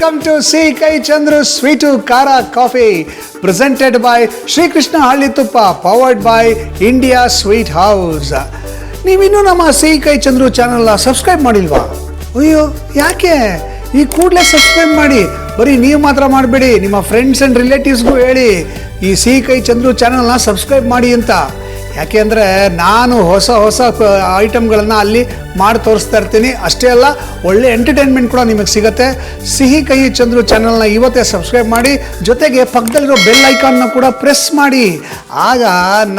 Welcome to C. Kai Chandru Sweetu Kara Coffee, presented by Shri Krishna Halli Tuppa, powered by India Sweet House. ನೀವಿನ್ನೂ ನಮ್ಮ C ಕೈ ಚಂದ್ರು ಚಾನಲ್ನ subscribe ಮಾಡಿಲ್ವಾ? ಅಯ್ಯೋ ಯಾಕೆ? ಈ ಕೂಡಲೇ ಸಬ್ಸ್ಕ್ರೈಬ್ ಮಾಡಿ. ಬರೀ ನೀವು ಮಾತ್ರ ಮಾಡಬೇಡಿ, ನಿಮ್ಮ ಫ್ರೆಂಡ್ಸ್ ಆ್ಯಂಡ್ ರಿಲೇಟಿವ್ಸ್ಗೂ ಹೇಳಿ ಈ ಸಿ ಕೈ ಚಂದ್ರು ಚಾನಲ್ನ ಸಬ್ಸ್ಕ್ರೈಬ್ ಮಾಡಿ ಅಂತ. ಯಾಕೆ ಅಂದರೆ ನಾನು ಹೊಸ ಐಟಮ್ಗಳನ್ನು ಅಲ್ಲಿ ಮಾಡಿ ತೋರಿಸ್ತಾ ಇರ್ತೀನಿ. ಅಷ್ಟೇ ಅಲ್ಲ, ಒಳ್ಳೆ ಎಂಟರ್ಟೈನ್ಮೆಂಟ್ ಕೂಡ ನಿಮಗೆ ಸಿಗುತ್ತೆ. ಸಿಹಿ ಕಹಿ ಚಂದ್ರು ಚಾನಲ್ನ ಇವತ್ತೇ ಸಬ್ಸ್ಕ್ರೈಬ್ ಮಾಡಿ, ಜೊತೆಗೆ ಪಕ್ಕದಲ್ಲಿರೋ ಬೆಲ್ ಐಕಾನ್ನ ಕೂಡ ಪ್ರೆಸ್ ಮಾಡಿ. ಆಗ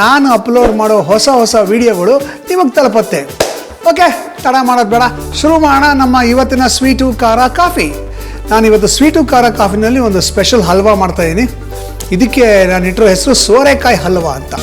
ನಾನು ಅಪ್ಲೋಡ್ ಮಾಡೋ ಹೊಸ ವಿಡಿಯೋಗಳು ನಿಮಗೆ ತಲುಪುತ್ತೆ. ಓಕೆ, ತಡ ಮಾಡೋದು ಬೇಡ, ಶುರು ಮಾಡೋಣ ನಮ್ಮ ಇವತ್ತಿನ ಸ್ವೀಟು ಖಾರ ಕಾಫಿ. ನಾನಿವತ್ತು ಸ್ವೀಟು ಖಾರ ಕಾಫಿನಲ್ಲಿ ಒಂದು ಸ್ಪೆಷಲ್ ಹಲ್ವಾ ಮಾಡ್ತಾಯಿದ್ದೀನಿ. ಇದಕ್ಕೆ ನಾನಿಟ್ಟಿರೋ ಹೆಸರು ಸೋರೆಕಾಯಿ ಹಲ್ವಾ ಅಂತ.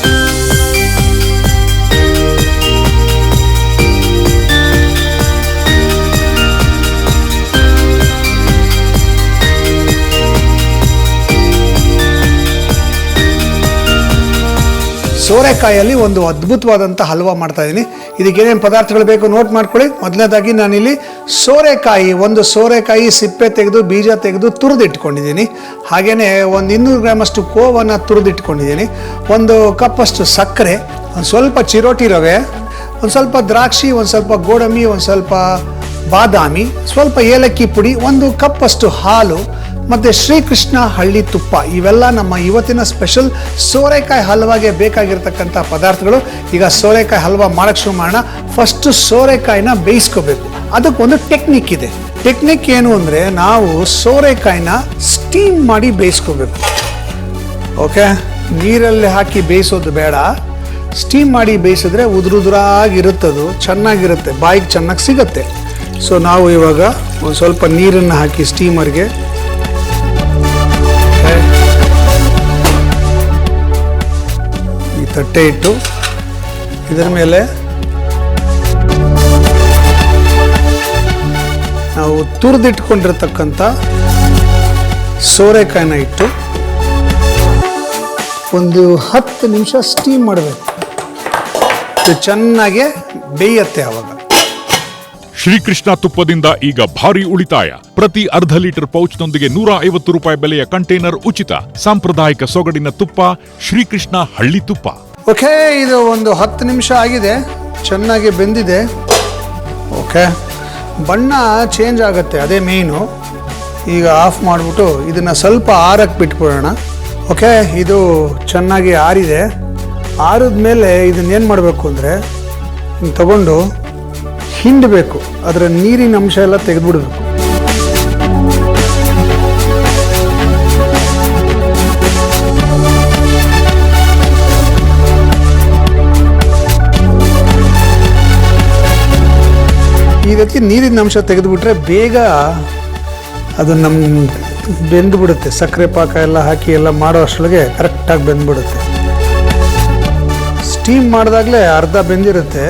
ಸೋರೆಕಾಯಲ್ಲಿ ಒಂದು ಅದ್ಭುತವಾದಂಥ ಹಲ್ವಾ ಮಾಡ್ತಾಯಿದ್ದೀನಿ. ಇದಕ್ಕೆ ಏನೇನು ಪದಾರ್ಥಗಳು ಬೇಕು ನೋಟ್ ಮಾಡ್ಕೊಳ್ಳಿ. ಮೊದಲನೇದಾಗಿ ನಾನಿಲ್ಲಿ ಒಂದು ಸೋರೆಕಾಯಿ ಸಿಪ್ಪೆ ತೆಗೆದು ಬೀಜ ತೆಗೆದು ತುರಿದಿಟ್ಕೊಂಡಿದ್ದೀನಿ. ಹಾಗೆಯೇ ಒಂದು 200 ಗ್ರಾಮಷ್ಟು ಕೋವನ್ನು ತುರಿದಿಟ್ಕೊಂಡಿದ್ದೀನಿ. 1 ಕಪ್ಪಷ್ಟು ಸಕ್ಕರೆ, ಒಂದು ಸ್ವಲ್ಪ ಚಿರೋಟಿ ರವೆ, ಒಂದು ಸ್ವಲ್ಪ ದ್ರಾಕ್ಷಿ, ಒಂದು ಸ್ವಲ್ಪ ಗೋಡಂಬಿ, ಒಂದು ಸ್ವಲ್ಪ ಬಾದಾಮಿ, ಸ್ವಲ್ಪ ಏಲಕ್ಕಿ ಪುಡಿ, 1 ಕಪ್ಪಷ್ಟು ಹಾಲು ಮತ್ತು ಶ್ರೀಕೃಷ್ಣ ಹಳ್ಳಿ ತುಪ್ಪ. ಇವೆಲ್ಲ ನಮ್ಮ ಇವತ್ತಿನ ಸ್ಪೆಷಲ್ ಸೋರೆಕಾಯಿ ಹಲ್ವಾಗೆ ಬೇಕಾಗಿರ್ತಕ್ಕಂಥ ಪದಾರ್ಥಗಳು. ಈಗ ಸೋರೆಕಾಯಿ ಹಲ್ವಾ ಮಾಡೋಕ್ಕೆ ಶುರು ಮಾಡೋಣ. ಫಸ್ಟು ಸೋರೆಕಾಯಿನ ಬೇಯಿಸ್ಕೋಬೇಕು. ಅದಕ್ಕೊಂದು ಟೆಕ್ನಿಕ್ ಇದೆ. ಟೆಕ್ನಿಕ್ ಏನು ಅಂದರೆ, ನಾವು ಸೋರೆಕಾಯಿನ ಸ್ಟೀಮ್ ಮಾಡಿ ಬೇಯಿಸ್ಕೋಬೇಕು. ಓಕೆ, ನೀರಲ್ಲಿ ಹಾಕಿ ಬೇಯಿಸೋದು ಬೇಡ. ಸ್ಟೀಮ್ ಮಾಡಿ ಬೇಯಿಸಿದ್ರೆ ಉದುರುದುರಾಗಿರುತ್ತದು, ಚೆನ್ನಾಗಿರುತ್ತೆ, ಬಾಯಿಗೆ ಚೆನ್ನಾಗಿ ಸಿಗುತ್ತೆ. ಸೊ ನಾವು ಇವಾಗ ಒಂದು ಸ್ವಲ್ಪ ನೀರನ್ನು ಹಾಕಿ ಸ್ಟೀಮರ್ಗೆ ಈ ತಟ್ಟೆ ಇಟ್ಟು ಇದರ ಮೇಲೆ ನಾವು ತುರಿದಿಟ್ಕೊಂಡಿರ್ತಕ್ಕಂಥ ಸೋರೆಕಾಯಿನ ಇಟ್ಟು ಒಂದು 10 ನಿಮಿಷ ಸ್ಟೀಮ್ ಮಾಡಬೇಕು. ಇದು ಚೆನ್ನಾಗಿ ಬೇಯುತ್ತೆ. ಆವಾಗ ಶ್ರೀಕೃಷ್ಣ ತುಪ್ಪದಿಂದ ಈಗ ಭಾರಿ ಉಳಿತಾಯ. ಪ್ರತಿ ಅರ್ಧ ಲೀಟರ್ ಪೌಚ್ನೊಂದಿಗೆ 150 ರೂಪಾಯಿ ಬೆಲೆಯ ಕಂಟೈನರ್ ಉಚಿತ. ಸಾಂಪ್ರದಾಯಿಕ ಸೊಗಡಿನ ತುಪ್ಪ, ಶ್ರೀಕೃಷ್ಣ ಹಳ್ಳಿ ತುಪ್ಪ. ಓಕೆ, ಇದು ಒಂದು 10 ನಿಮಿಷ ಆಗಿದೆ, ಚೆನ್ನಾಗಿ ಬೆಂದಿದೆ. ಓಕೆ, ಬಣ್ಣ ಚೇಂಜ್ ಆಗುತ್ತೆ, ಅದೇ ಮೇಯ್ನು. ಈಗ ಆಫ್ ಮಾಡಿಬಿಟ್ಟು ಇದನ್ನು ಸ್ವಲ್ಪ ಆರಕ್ಕೆ ಬಿಟ್ಬಿಡೋಣ. ಓಕೆ, ಇದು ಚೆನ್ನಾಗಿ ಆರಿದೆ. ಆರಿದ ಮೇಲೆ ಇದನ್ನೇನು ಮಾಡಬೇಕು ಅಂದರೆ, ತಗೊಂಡು ಹಿಂಡಬೇಕು. ಅದರ ನೀರಿನ ಅಂಶ ಎಲ್ಲ ತೆಗೆದುಬಿಡಬೇಕು. ಈ ರೀತಿ ನೀರಿನ ಅಂಶ ತೆಗೆದುಬಿಟ್ರೆ ಬೇಗ ಅದು ನಮ್ಮ ಬೆಂದುಬಿಡುತ್ತೆ. ಸಕ್ಕರೆ ಪಾಕ ಎಲ್ಲ ಹಾಕಿ ಎಲ್ಲ ಮಾಡೋ ಅಷ್ಟೊಳಗೆ ಕರೆಕ್ಟಾಗಿ ಬೆಂದ್ಬಿಡುತ್ತೆ. ಸ್ಟೀಮ್ ಮಾಡಿದಾಗಲೇ ಅರ್ಧ ಬೆಂದಿರುತ್ತೆ.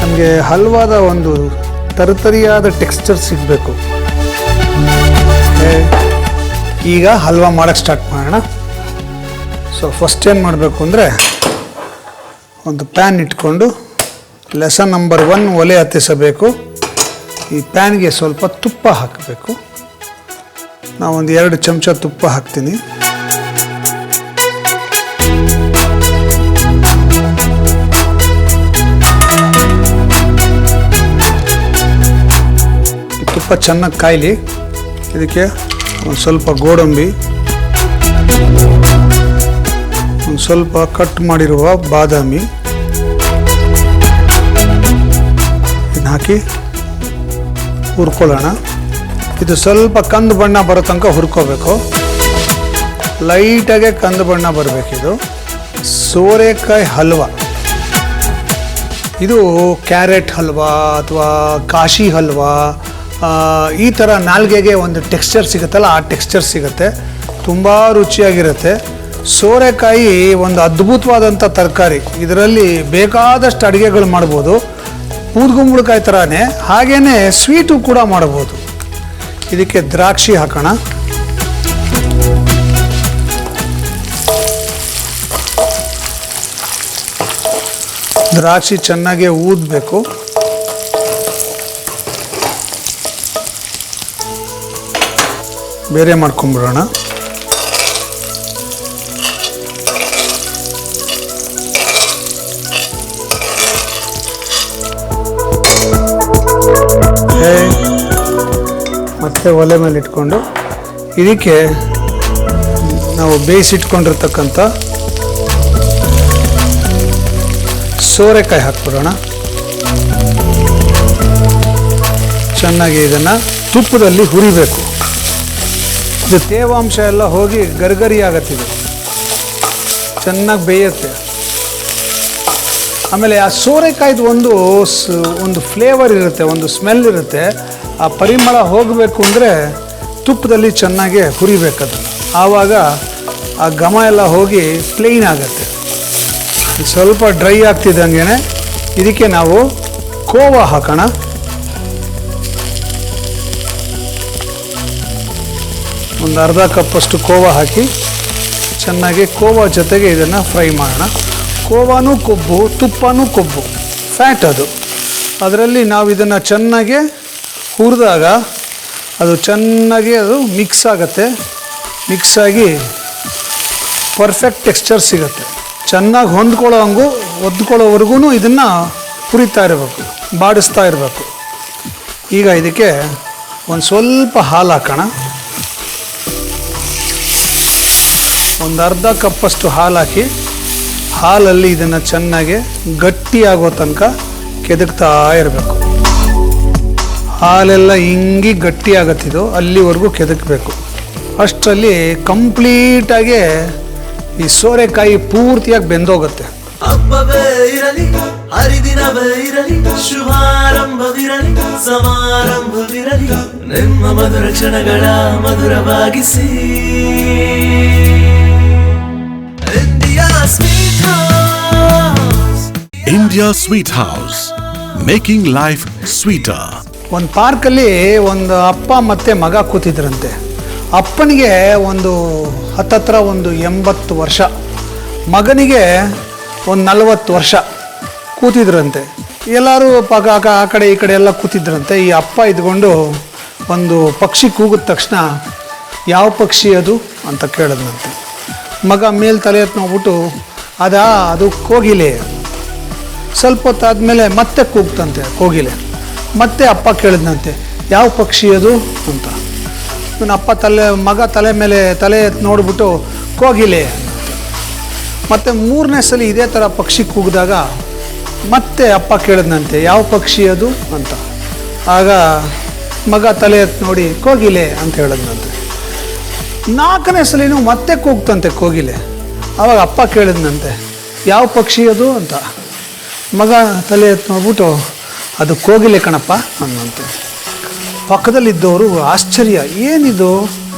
ನಮಗೆ ಹಲ್ವಾದ ಒಂದು ತರಿತರಿಯಾದ ಟೆಕ್ಸ್ಚರ್ ಸಿಗಬೇಕು. ಈಗ ಹಲ್ವಾ ಮಾಡೋಕ್ಕೆ ಸ್ಟಾರ್ಟ್ ಮಾಡೋಣ. ಸೊ ಫಸ್ಟ್ ಏನು ಮಾಡಬೇಕು ಅಂದರೆ, ಒಂದು ಪ್ಯಾನ್ ಇಟ್ಕೊಂಡು ಲೆಸನ್ ನಂಬರ್ 1 ಒಲೆ ಹತ್ತಿಸಬೇಕು. ಈ ಪ್ಯಾನ್ಗೆ ಸ್ವಲ್ಪ ತುಪ್ಪ ಹಾಕಬೇಕು. ನಾವೊಂದು 2 ಚಮಚ ತುಪ್ಪ ಹಾಕ್ತೀನಿ. ತುಪ್ಪ ಚೆನ್ನಾಗಿ ಕಾಯಲಿ. ಇದಕ್ಕೆ ಒಂದು ಸ್ವಲ್ಪ ಗೋಡಂಬಿ, ಒಂದು ಸ್ವಲ್ಪ ಕಟ್ ಮಾಡಿರುವ ಬಾದಾಮಿ ಇದನ್ನ ಹಾಕಿ ಹುರ್ಕೊಳ್ಳೋಣ. ಇದು ಸ್ವಲ್ಪ ಕಂದು ಬಣ್ಣ ಬರೋ ತನಕ ಹುರ್ಕೋಬೇಕು. ಲೈಟಾಗೆ ಕಂದು ಬಣ್ಣ ಬರಬೇಕಿದು. ಸೋರೆಕಾಯಿ ಹಲ್ವಾ ಇದು ಕ್ಯಾರೆಟ್ ಹಲ್ವಾ ಅಥವಾ ಕಾಶಿ ಹಲ್ವಾ, ಈ ಥರ ನಾಲ್ಗೆಗೆ ಒಂದು ಟೆಕ್ಸ್ಚರ್ ಸಿಗುತ್ತಲ್ಲ, ಆ ಟೆಕ್ಸ್ಚರ್ ಸಿಗುತ್ತೆ. ತುಂಬ ರುಚಿಯಾಗಿರುತ್ತೆ. ಸೋರೆಕಾಯಿ ಒಂದು ಅದ್ಭುತವಾದಂಥ ತರಕಾರಿ. ಇದರಲ್ಲಿ ಬೇಕಾದಷ್ಟು ಅಡುಗೆಗಳು ಮಾಡ್ಬೋದು. ಊದ್ಗುಂಬಳಕಾಯಿ ಥರನೇ, ಹಾಗೆಯೇ ಸ್ವೀಟು ಕೂಡ ಮಾಡ್ಬೋದು. ಇದಕ್ಕೆ ದ್ರಾಕ್ಷಿ ಹಾಕೋಣ. ದ್ರಾಕ್ಷಿ ಚೆನ್ನಾಗಿ ಊದಬೇಕು. ಬೇರೆ ಮಾಡ್ಕೊಂಬಿಡೋಣ. ಮತ್ತೆ ಒಲೆ ಮೇಲೆ ಇಟ್ಕೊಂಡು ಇದಕ್ಕೆ ನಾವು ಬೇಯಿಸಿಟ್ಕೊಂಡಿರ್ತಕ್ಕಂಥ ಸೋರೆಕಾಯಿ ಹಾಕ್ಬಿಡೋಣ. ಚೆನ್ನಾಗಿ ಇದನ್ನು ತುಪ್ಪದಲ್ಲಿ ಹುರಿಬೇಕು. ಇದು ತೇವಾಂಶ ಎಲ್ಲ ಹೋಗಿ ಗರ್ಗರಿ ಆಗತ್ತಿದೆ, ಚೆನ್ನಾಗಿ ಬೇಯುತ್ತೆ. ಆಮೇಲೆ ಆ ಸೋರೆಕಾಯ್ದು ಒಂದು ಫ್ಲೇವರ್ ಇರುತ್ತೆ, ಒಂದು ಸ್ಮೆಲ್ ಇರುತ್ತೆ. ಆ ಪರಿಮಳ ಹೋಗಬೇಕು ಅಂದರೆ ತುಪ್ಪದಲ್ಲಿ ಚೆನ್ನಾಗಿ ಹುರಿಬೇಕದು. ಆವಾಗ ಆ ಘಮ ಎಲ್ಲ ಹೋಗಿ ಪ್ಲೇನ್ ಆಗುತ್ತೆ. ಸ್ವಲ್ಪ ಡ್ರೈ ಆಗ್ತಿದ್ದಂಗೆ ಇದಕ್ಕೆ ನಾವು ಕೋವಾ ಹಾಕೋಣ. ಒಂದು ಅರ್ಧ ಕಪ್ಪಷ್ಟು ಕೋವಾ ಹಾಕಿ ಚೆನ್ನಾಗಿ ಕೋವಾ ಜೊತೆಗೆ ಇದನ್ನು ಫ್ರೈ ಮಾಡೋಣ. ಕೋವಾನೂ ಕೊಬ್ಬು, ತುಪ್ಪನೂ ಕೊಬ್ಬು, ಫ್ಯಾಟ್ ಅದು. ಅದರಲ್ಲಿ ನಾವು ಇದನ್ನು ಚೆನ್ನಾಗಿ ಹುರಿದಾಗ ಅದು ಚೆನ್ನಾಗಿ ಮಿಕ್ಸ್ ಆಗುತ್ತೆ. ಮಿಕ್ಸ್ ಆಗಿ ಪರ್ಫೆಕ್ಟ್ ಟೆಕ್ಸ್ಚರ್ ಸಿಗುತ್ತೆ. ಚೆನ್ನಾಗಿ ಹೊಂದ್ಕೊಳ್ಳೋವರೆಗೂ ಇದನ್ನು ಹುರಿತಾ ಇರಬೇಕು, ಬಾಡಿಸ್ತಾ ಇರಬೇಕು. ಈಗ ಇದಕ್ಕೆ ಒಂದು ಸ್ವಲ್ಪ ಹಾಲು ಹಾಕೋಣ. ಒಂದು ಅರ್ಧ ಕಪ್ಪಷ್ಟು ಹಾಲು ಹಾಕಿ ಹಾಲಲ್ಲಿ ಇದನ್ನು ಚೆನ್ನಾಗಿ ಗಟ್ಟಿಯಾಗೋ ತನಕ ಕೆದಕ್ತಾ ಇರಬೇಕು. ಹಾಲೆಲ್ಲ ಹಿಂಗಿ ಗಟ್ಟಿ ಆಗತ್ತಿದು ಅಲ್ಲಿವರೆಗೂ ಕೆದಕಬೇಕು. ಅಷ್ಟರಲ್ಲಿ ಕಂಪ್ಲೀಟಾಗಿ ಈ ಸೋರೆಕಾಯಿ ಪೂರ್ತಿಯಾಗಿ ಬೆಂದೋಗುತ್ತೆ. ಹಬ್ಬವೇ ಇರಲಿ, ಹರಿದಿನವೇ ಇರಲಿ, ಶುಭಾರಂಭವಿರಲಿ, ಸಮಾರಂಭವಿರಲಿ, ನಿಮ್ಮ ಮಧುರ ಕ್ಷಣಗಳ ಮಧುರವಾಗಿಸಿ. India Sweet House, making life sweeter. ಒಂದು ಪಾರ್ಕಲ್ಲಿ ಒಂದು ಅಪ್ಪ ಮತ್ತು ಮಗ ಕೂತಿದ್ರಂತೆ. ಅಪ್ಪನಿಗೆ ಹತ್ತತ್ರ 80 ವರ್ಷ, ಮಗನಿಗೆ 40 ವರ್ಷ ಕೂತಿದ್ರಂತೆ. ಎಲ್ಲರೂ ಆ ಕಡೆ ಈ ಕಡೆ ಎಲ್ಲ ಕೂತಿದ್ರಂತೆ. ಈ ಅಪ್ಪ ಇದ್ಕೊಂಡು ಒಂದು ಪಕ್ಷಿ ಕೂಗಿದ ತಕ್ಷಣ ಯಾವ ಪಕ್ಷಿ ಅದು ಅಂತ ಕೇಳಿದ್ನಂತೆ. ಮಗ ಮೇಲೆ ತಲೆ ಎತ್ತು ನೋಡ್ಬಿಟ್ಟು ಅದು ಕೋಗಿಲೆ. ಸ್ವಲ್ಪ ಹೊತ್ತಾದಮೇಲೆ ಮತ್ತೆ ಕೂಗ್ತಂತೆ ಕೋಗಿಲೆ. ಮತ್ತೆ ಅಪ್ಪ ಕೇಳಿದ್ನಂತೆ ಯಾವ ಪಕ್ಷಿ ಅದು ಅಂತ. ಅಪ್ಪ ಮಗ ತಲೆ ಮೇಲೆ ತಲೆ ಎತ್ತು ನೋಡ್ಬಿಟ್ಟು ಕೋಗಿಲೆ. ಮತ್ತು 3ನೇ ಸಲ ಇದೇ ಥರ ಪಕ್ಷಿ ಕೂಗಿದಾಗ ಮತ್ತೆ ಅಪ್ಪ ಕೇಳಿದ್ನಂತೆ ಯಾವ ಪಕ್ಷಿ ಅದು ಅಂತ. ಆಗ ಮಗ ತಲೆ ಎತ್ತು ನೋಡಿ ಕೋಗಿಲೆ ಅಂತ ಹೇಳಿದ್ನಂತೆ. 4ನೇ ಸಲಿನೂ ಮತ್ತೆ ಕೂಗ್ತಂತೆ ಕೋಗಿಲೆ. ಆವಾಗ ಅಪ್ಪ ಕೇಳಿದ್ನಂತೆ ಯಾವ ಪಕ್ಷಿ ಅದು ಅಂತ. ಮಗ ತಲೆ ಎತ್ತು ನೋಡ್ಬಿಟ್ಟು ಅದು ಕೋಗಿಲೆ ಕಣಪ್ಪ ಅನ್ನಂತೆ. ಪಕ್ಕದಲ್ಲಿದ್ದವರು ಆಶ್ಚರ್ಯ, ಏನಿದು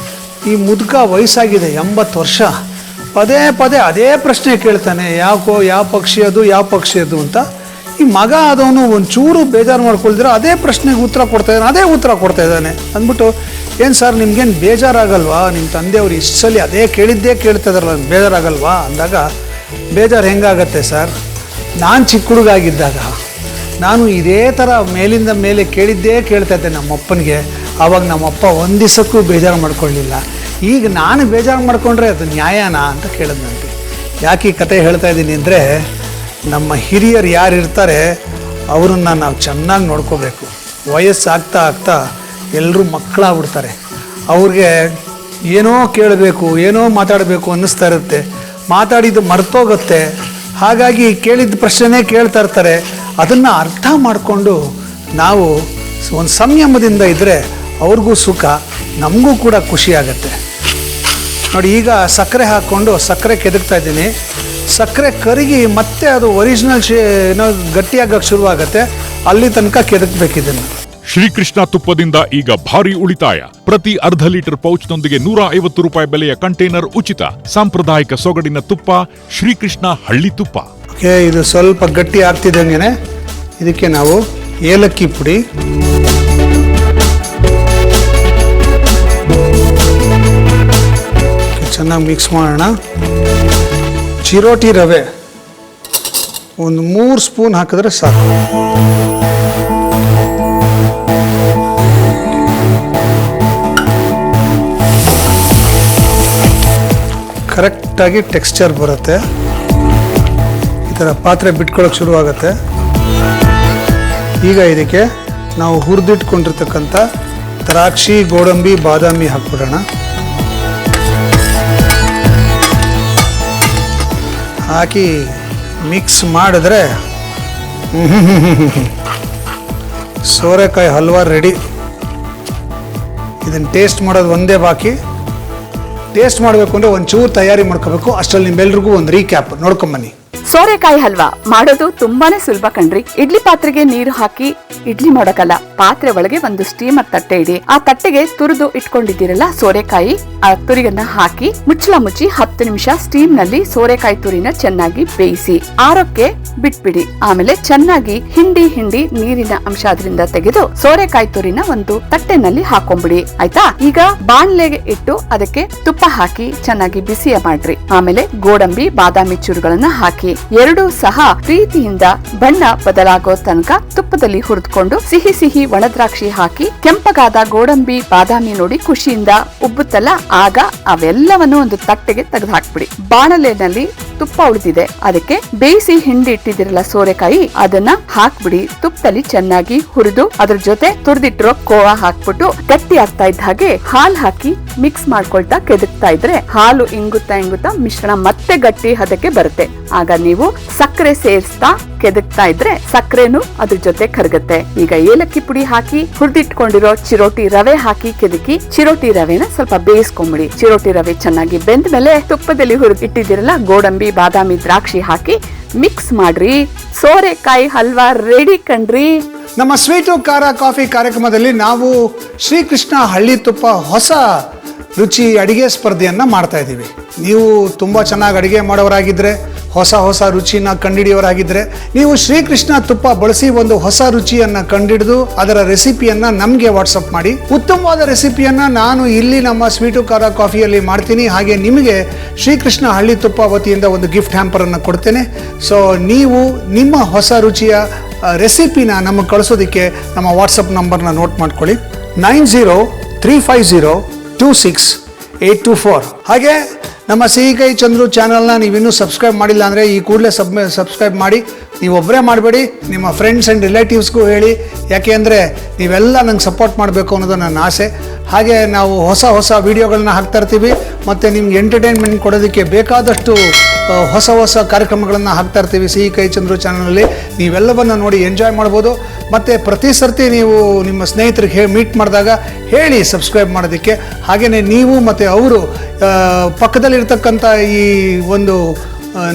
ಈ ಮುದುಕ ವಯಸ್ಸಾಗಿದೆ 80 ವರ್ಷ, ಪದೇ ಪದೇ ಅದೇ ಪ್ರಶ್ನೆ ಕೇಳ್ತಾನೆ ಯಾವ ಪಕ್ಷಿ ಅದು ಯಾವ ಪಕ್ಷಿ ಅದು ಅಂತ. ಈ ಮಗ ಆದವನು ಒಂಚೂರು ಬೇಜಾರು ಮಾಡ್ಕೊಳ್ದಿರೋ ಅದೇ ಪ್ರಶ್ನೆಗೆ ಉತ್ತರ ಕೊಡ್ತಾ ಇದ್ದಾನೆ ಅಂದ್ಬಿಟ್ಟು ಏನು ಸರ್ ನಿಮ್ಗೇನು ಬೇಜಾರಾಗಲ್ವಾ, ನಿಮ್ಮ ತಂದೆಯವರು ಇಷ್ಟು ಸಲ ಅದೇ ಕೇಳ್ತಾ ಇದ್ದಾರಲ್ಲ ಬೇಜಾರಾಗಲ್ವಾ ಅಂದಾಗ, ಬೇಜಾರು ಹೆಂಗಾಗತ್ತೆ ಸರ್, ನಾನು ಚಿಕ್ಕ ಹುಡುಗಾಗಿದ್ದಾಗ ನಾನು ಇದೇ ಥರ ಮೇಲಿಂದ ಮೇಲೆ ಕೇಳ್ತಾ ಇದ್ದೆ ನಮ್ಮಪ್ಪನಿಗೆ. ಆವಾಗ ನಮ್ಮಪ್ಪ ಒಂದು ದಿವಸಕ್ಕೂ ಬೇಜಾರು ಮಾಡ್ಕೊಳ್ಳಿಲ್ಲ. ಈಗ ನಾನು ಬೇಜಾರು ಮಾಡ್ಕೊಂಡ್ರೆ ಅದು ನ್ಯಾಯನಾ ಅಂತ ಕೇಳಿದ್ನಂತೆ. ಯಾಕೆ ಈ ಕತೆ ಹೇಳ್ತಾ ಇದ್ದೀನಿ ಅಂದರೆ, ನಮ್ಮ ಹಿರಿಯರು ಯಾರು ಇರ್ತಾರೆ ಅವರನ್ನು ನಾವು ಚೆನ್ನಾಗಿ ನೋಡ್ಕೋಬೇಕು. ವಯಸ್ಸಾಗ್ತಾ ಎಲ್ಲರೂ ಮಕ್ಕಳಾಗ್ಬಿಡ್ತಾರೆ. ಅವ್ರಿಗೆ ಏನೋ ಕೇಳಬೇಕು, ಏನೋ ಮಾತಾಡಬೇಕು ಅನ್ನಿಸ್ತಾ ಇರುತ್ತೆ, ಮಾತಾಡಿದ್ದು ಮರ್ತೋಗುತ್ತೆ. ಹಾಗಾಗಿ ಕೇಳಿದ ಪ್ರಶ್ನೆ ಕೇಳ್ತಾ ಇರ್ತಾರೆ. ಅದನ್ನು ಅರ್ಥ ಮಾಡಿಕೊಂಡು ನಾವು ಒಂದು ಸಂಯಮದಿಂದ ಇದ್ದರೆ ಅವ್ರಿಗೂ ಸುಖ, ನಮಗೂ ಕೂಡ ಖುಷಿ ಆಗುತ್ತೆ. ನೋಡಿ, ಈಗ ಸಕ್ಕರೆ ಹಾಕ್ಕೊಂಡು ಸಕ್ಕರೆ ಕೆದಕ್ತಾ ಇದ್ದೀನಿ. ಸಕ್ಕರೆ ಕರಗಿ ಮತ್ತೆ ಅದು ಒರಿಜಿನಲ್ ಏನೋ ಗಟ್ಟಿಯಾಗಕ್ಕೆ ಶುರುವಾಗುತ್ತೆ. ಅಲ್ಲಿ ತನಕ ಕೆದಕ್ಬೇಕಿದ್ದನ್ನು. ಶ್ರೀಕೃಷ್ಣ ತುಪ್ಪದಿಂದ ಈಗ ಭಾರಿ ಉಳಿತಾಯ. ಪ್ರತಿ ಅರ್ಧ ಲೀಟರ್ ಪೌಚ್ನೊಂದಿಗೆ 150 ರೂಪಾಯಿ ಬೆಲೆಯ ಕಂಟೈನರ್ ಉಚಿತ. ಸಾಂಪ್ರದಾಯಿಕ ಸೊಗಡಿನ ತುಪ್ಪ ಶ್ರೀಕೃಷ್ಣ ಹಳ್ಳಿ ತುಪ್ಪ. ಓಕೆ, ಇದು ಸ್ವಲ್ಪ ಗಟ್ಟಿ ಆಗ್ತಿದ್ದಂಗೆ ಇದಕ್ಕೆ ನಾವು ಏಲಕ್ಕಿ ಪುಡಿ, ಚೆನ್ನಾಗಿ ಮಿಕ್ಸ್ ಮಾಡೋಣ. ಚಿರೋಟಿ ರವೆ ಒಂದು 3 ಸ್ಪೂನ್ ಹಾಕಿದ್ರೆ ಸಾಕು. ಕರೆಕ್ಟಾಗಿ ಟೆಕ್ಸ್ಚರ್ ಬರುತ್ತೆ. ಈ ಥರ ಪಾತ್ರೆ ಬಿಟ್ಕೊಳ್ಳೋಕೆ ಶುರುವಾಗುತ್ತೆ. ಈಗ ಇದಕ್ಕೆ ನಾವು ಹುರಿದಿಟ್ಕೊಂಡಿರ್ತಕ್ಕಂಥ ದ್ರಾಕ್ಷಿ, ಗೋಡಂಬಿ, ಬಾದಾಮಿ ಹಾಕ್ಬಿಡೋಣ. ಹಾಕಿ ಮಿಕ್ಸ್ ಮಾಡಿದ್ರೆ ಸೋರೆಕಾಯಿ ಹಲ್ವಾ ರೆಡಿ. ಇದನ್ನು ಟೇಸ್ಟ್ ಮಾಡೋದು ಒಂದೇ ಬಾಕಿ. ಟೇಸ್ಟ್ ಮಾಡಬೇಕು ಅಂದರೆ ಒಂಚೂರು ತಯಾರಿ ಮಾಡ್ಕೋಬೇಕು. ಅಷ್ಟರಲ್ಲಿ ನಿಮ್ಮೆಲ್ರಿಗೂ ಒಂದು ರೀಕ್ಯಾಪ್ ನೋಡ್ಕೊಂಬನ್ನಿ. ಸೋರೆಕಾಯಿ ಹಲ್ವಾ ಮಾಡೋದು ತುಂಬಾನೇ ಸುಲಭ ಕಣ್ರಿ. ಇಡ್ಲಿ ಪಾತ್ರೆಗೆ ನೀರು ಹಾಕಿ ಇಡ್ಲಿ ಮಾಡೋಕಲ್ಲ, ಪಾತ್ರೆ ಒಳಗೆ ಒಂದು ಸ್ಟೀಮರ್ ತಟ್ಟೆ ಇಡಿ. ಆ ತಟ್ಟೆಗೆ ತುರಿದು ಇಟ್ಕೊಂಡಿದ್ದೀರಲ್ಲ ಸೋರೆಕಾಯಿ, ಆ ತುರಿಯನ್ನ ಹಾಕಿ ಮುಚ್ಚಳ ಮುಚ್ಚಿ 10 ನಿಮಿಷ ಸ್ಟೀಮ್ ನಲ್ಲಿ ಸೋರೆಕಾಯಿ ತುರಿನ ಚೆನ್ನಾಗಿ ಬೇಯಿಸಿ ಆರೋಕ್ಕೆ ಬಿಟ್ಬಿಡಿ. ಆಮೇಲೆ ಚೆನ್ನಾಗಿ ಹಿಂಡಿ ನೀರಿನ ಅಂಶ ಅದರಿಂದ ತೆಗೆದು ಸೋರೆಕಾಯಿ ತುರಿನ ಒಂದು ತಟ್ಟೆನಲ್ಲಿ ಹಾಕೊಂಡ್ಬಿಡಿ. ಆಯ್ತಾ? ಈಗ ಬಾಣ್ಲೆಗೆ ಇಟ್ಟು ಅದಕ್ಕೆ ತುಪ್ಪ ಹಾಕಿ ಚೆನ್ನಾಗಿ ಬಿಸಿಯ ಮಾಡ್ರಿ. ಆಮೇಲೆ ಗೋಡಂಬಿ, ಬಾದಾಮಿ ಚೂರುಗಳನ್ನ ಹಾಕಿ ಎರಡೂ ಸಹ ಪ್ರೀತಿಯಿಂದ ಬಣ್ಣ ಬದಲಾಗೋ ತನಕ ತುಪ್ಪದಲ್ಲಿ ಹುರಿದುಕೊಂಡು ಸಿಹಿ ಒಣದ್ರಾಕ್ಷಿ ಹಾಕಿ ಕೆಂಪಗಾದ ಗೋಡಂಬಿ, ಬಾದಾಮಿ ನೋಡಿ ಖುಷಿಯಿಂದ ಉಬ್ಬುತ್ತಲ್ಲ, ಆಗ ಅವೆಲ್ಲವನ್ನು ಒಂದು ತಟ್ಟೆಗೆ ತೆಗೆದು ಹಾಕ್ಬಿಡಿ. ಬಾಣಲೆನಲ್ಲಿ ತುಪ್ಪ ಉಳಿದಿದೆ, ಅದಕ್ಕೆ ಬೇಯಿಸಿ ಹಿಂಡಿ ಇಟ್ಟಿದಿರಲ್ಲ ಸೋರೆಕಾಯಿ, ಅದನ್ನ ಹಾಕ್ಬಿಡಿ. ತುಪ್ಪದಲ್ಲಿ ಚೆನ್ನಾಗಿ ಹುರಿದು ಅದ್ರ ಜೊತೆ ತುರಿದಿಟ್ಟಿರೋ ಕೋವಾ ಹಾಕ್ಬಿಟ್ಟು ಗಟ್ಟಿ ಆಗ್ತಾ ಇದ್ದ ಹಾಗೆ ಹಾಲು ಹಾಕಿ ಮಿಕ್ಸ್ ಮಾಡ್ಕೊಳ್ತಾ ಕೆದಕ್ತಾ ಇದ್ರೆ ಹಾಲು ಇಂಗುತ್ತಾ ಮಿಶ್ರಣ ಮತ್ತೆ ಗಟ್ಟಿ ಹದಕ್ಕೆ ಬರುತ್ತೆ. ಆಗ ನೀವು ಸಕ್ಕರೆ ಸೇರಿಸ್ತಾ ಕೆದಕ್ತಾ ಇದ್ರೆ ಸಕ್ಕರೆನು ಅದ್ರ ಜೊತೆ ಕರಗುತ್ತೆ. ಈಗ ಏಲಕ್ಕಿ ಪುಡಿ ಹಾಕಿ ಹುರಿದಿಟ್ಕೊಂಡಿರೋ ಚಿರೋಟಿ ರವೆ ಹಾಕಿ ಕೆದಕಿ ಚಿರೋಟಿ ರವೆನ ಸ್ವಲ್ಪ ಬೇಯಿಸ್ಕೊಂಬಿಡಿ. ಚಿರೋಟಿ ರವೆ ಚೆನ್ನಾಗಿ ಬೆಂದ ಮೇಲೆ ತುಪ್ಪದಲ್ಲಿ ಹುರಿದು ಇಟ್ಟಿದಿರಲ್ಲ ಗೋಡಂಬಿ, ಬಾದಾಮಿ, ದ್ರಾಕ್ಷಿ ಹಾಕಿ ಮಿಕ್ಸ್ ಮಾಡ್ರಿ. ಸೋರೆಕಾಯಿ ಹಲ್ವಾ ರೆಡಿ ಕಣ್ರಿ. ನಮ್ಮ ಸ್ವೀಟು ಖಾರ ಕಾಫಿ ಕಾರ್ಯಕ್ರಮದಲ್ಲಿ ನಾವು ಶ್ರೀಕೃಷ್ಣ ಹಳ್ಳಿ ತುಪ್ಪ ಹೊಸ ರುಚಿ ಅಡಿಗೆ ಸ್ಪರ್ಧೆಯನ್ನು ಮಾಡ್ತಾ ಇದ್ದೀವಿ. ನೀವು ತುಂಬ ಚೆನ್ನಾಗಿ ಅಡಿಗೆ ಮಾಡೋರಾಗಿದ್ದರೆ, ಹೊಸ ರುಚಿನ ಕಂಡುಹಿಡಿಯೋರಾಗಿದ್ದರೆ, ನೀವು ಶ್ರೀಕೃಷ್ಣ ತುಪ್ಪ ಬಳಸಿ ಒಂದು ಹೊಸ ರುಚಿಯನ್ನು ಕಂಡುಹಿಡಿದು ಅದರ ರೆಸಿಪಿಯನ್ನು ನಮಗೆ ವಾಟ್ಸಪ್ ಮಾಡಿ. ಉತ್ತಮವಾದ ರೆಸಿಪಿಯನ್ನು ನಾನು ಇಲ್ಲಿ ನಮ್ಮ ಸ್ವೀಟು ಖಾರ ಕಾಫಿಯಲ್ಲಿ ಮಾಡ್ತೀನಿ. ಹಾಗೆ ನಿಮಗೆ ಶ್ರೀಕೃಷ್ಣ ಹಳ್ಳಿ ತುಪ್ಪ ವತಿಯಿಂದ ಒಂದು ಗಿಫ್ಟ್ ಹ್ಯಾಂಪರನ್ನು ಕೊಡ್ತೇನೆ. ಸೊ ನೀವು ನಿಮ್ಮ ಹೊಸ ರುಚಿಯ ರೆಸಿಪಿನ ನಮಗೆ ಕಳಿಸೋದಕ್ಕೆ ನಮ್ಮ ವಾಟ್ಸಪ್ ನಂಬರ್ನ ನೋಟ್ ಮಾಡ್ಕೊಳ್ಳಿ. 9030502684. ಹಾಗೆ ನಮ್ಮ ಸಿಹಿಕೈ ಚಂದ್ರು ಚಾನಲ್ನ ನೀವಿನ್ನೂ ಸಬ್ಸ್ಕ್ರೈಬ್ ಮಾಡಿಲ್ಲ ಅಂದರೆ ಈ ಕೂಡಲೇ ಸಬ್ಸ್ಕ್ರೈಬ್ ಮಾಡಿ. ನೀವು ಒಬ್ಬರೇ ಮಾಡಬೇಡಿ, ನಿಮ್ಮ ಫ್ರೆಂಡ್ಸ್ ಆ್ಯಂಡ್ ರಿಲೇಟಿವ್ಸ್ಗೂ ಹೇಳಿ. ಯಾಕೆ ಅಂದರೆ ನೀವೆಲ್ಲ ನಂಗೆ ಸಪೋರ್ಟ್ ಮಾಡಬೇಕು ಅನ್ನೋದು ನನ್ನ ಆಸೆ. ಹಾಗೆ ನಾವು ಹೊಸ ವೀಡಿಯೋಗಳನ್ನ ಹಾಕ್ತಾ ಇರ್ತೀವಿ ಮತ್ತು ನಿಮ್ಗೆ ಎಂಟರ್ಟೈನ್ಮೆಂಟ್ ಕೊಡೋದಕ್ಕೆ ಬೇಕಾದಷ್ಟು ಹೊಸ ಕಾರ್ಯಕ್ರಮಗಳನ್ನು ಹಾಕ್ತಾ ಇರ್ತೀವಿ ಸಿಹಿಕೈ ಚಂದ್ರು ಚಾನಲಲ್ಲಿ. ನೀವೆಲ್ಲವನ್ನು ನೋಡಿ ಎಂಜಾಯ್ ಮಾಡ್ಬೋದು. ಮತ್ತು ಪ್ರತಿ ಸರ್ತಿ ನೀವು ನಿಮ್ಮ ಸ್ನೇಹಿತರಿಗೆ ಮೀಟ್ ಮಾಡಿದಾಗ ಹೇಳಿ ಸಬ್ಸ್ಕ್ರೈಬ್ ಮಾಡೋದಕ್ಕೆ. ಹಾಗೆಯೇ ನೀವು ಮತ್ತು ಅವರು ಪಕ್ಕದಲ್ಲಿರ್ತಕ್ಕಂಥ ಈ ಒಂದು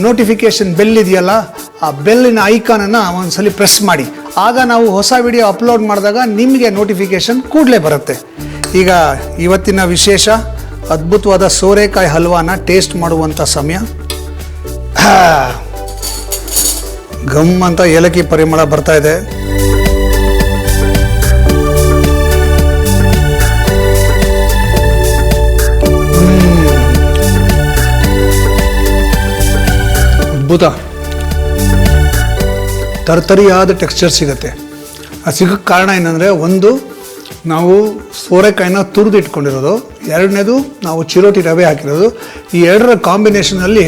ನೋಟಿಫಿಕೇಷನ್ ಬೆಲ್ ಇದೆಯಲ್ಲ, ಆ ಬೆಲ್ಲಿನ ಐಕಾನನ್ನು ಒಂದ್ಸಲಿ ಪ್ರೆಸ್ ಮಾಡಿ. ಆಗ ನಾವು ಹೊಸ ವಿಡಿಯೋ ಅಪ್ಲೋಡ್ ಮಾಡಿದಾಗ ನಿಮಗೆ ನೋಟಿಫಿಕೇಷನ್ ಕೂಡಲೇ ಬರುತ್ತೆ. ಈಗ ಇವತ್ತಿನ ವಿಶೇಷ ಅದ್ಭುತವಾದ ಸೋರೆಕಾಯಿ ಹಲ್ವಾನ ಟೇಸ್ಟ್ ಮಾಡುವಂಥ ಸಮಯ. ಗಮ್ ಅಂತ ಏಲಕ್ಕಿ ಪರಿಮಳ ಬರ್ತಾ ಇದೆ. ಅದ್ಭುತ, ತರ್ತರಿಯಾದ ಟೆಕ್ಸ್ಚರ್ ಸಿಗುತ್ತೆ. ಅದು ಸಿಗೋಕ್ಕೆ ಕಾರಣ ಏನಂದರೆ, ಒಂದು ನಾವು ಸೋರೆಕಾಯಿನ ತುರಿದು ಇಟ್ಕೊಂಡಿರೋದು, ಎರಡನೇದು ನಾವು ಚಿರೋಟಿ ರವೆ ಹಾಕಿರೋದು. ಈ ಎರಡರ ಕಾಂಬಿನೇಷನಲ್ಲಿ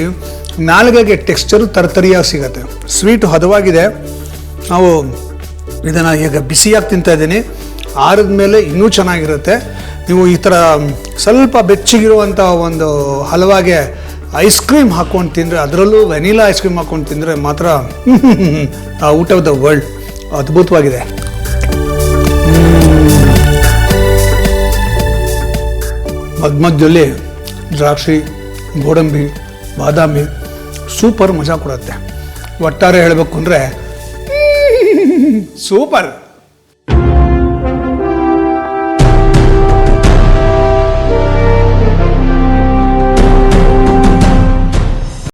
ನಾಲ್ಗೆಗೆ ಟೆಕ್ಸ್ಚರು ತರ್ತರಿಯಾಗಿ ಸಿಗುತ್ತೆ. ಸ್ವೀಟು ಹದವಾಗಿದೆ. ನಾವು ಇದನ್ನು ಈಗ ಬಿಸಿಯಾಗಿ ತಿಂತಾಯಿದ್ದೀನಿ. ಆರಿದ ಮೇಲೆ ಇನ್ನೂ ಚೆನ್ನಾಗಿರುತ್ತೆ. ನೀವು ಈ ಥರ ಸ್ವಲ್ಪ ಬೆಚ್ಚಗಿರುವಂಥ ಒಂದು ಹಲ್ವಾಗೆ ಐಸ್ ಕ್ರೀಮ್ ಹಾಕ್ಕೊಂಡು ತಿಂದರೆ, ಅದರಲ್ಲೂ ವೆನಿಲಾ ಐಸ್ ಕ್ರೀಮ್ ಹಾಕ್ಕೊಂಡು ತಿಂದರೆ ಮಾತ್ರ ಔಟ್ ಆಫ್ ದ ವರ್ಲ್ಡ್. ಅದ್ಭುತವಾಗಿದೆ. ಮಧ್ಯದಲ್ಲಿ ದ್ರಾಕ್ಷಿ, ಗೋಡಂಬಿ, ಬಾದಾಮಿ ಸೂಪರ್ ಮಜಾ ಕೊಡುತ್ತೆ. ಒಟ್ಟಾರೆ ಹೇಳಬೇಕು ಅಂದರೆ ಸೂಪರ್.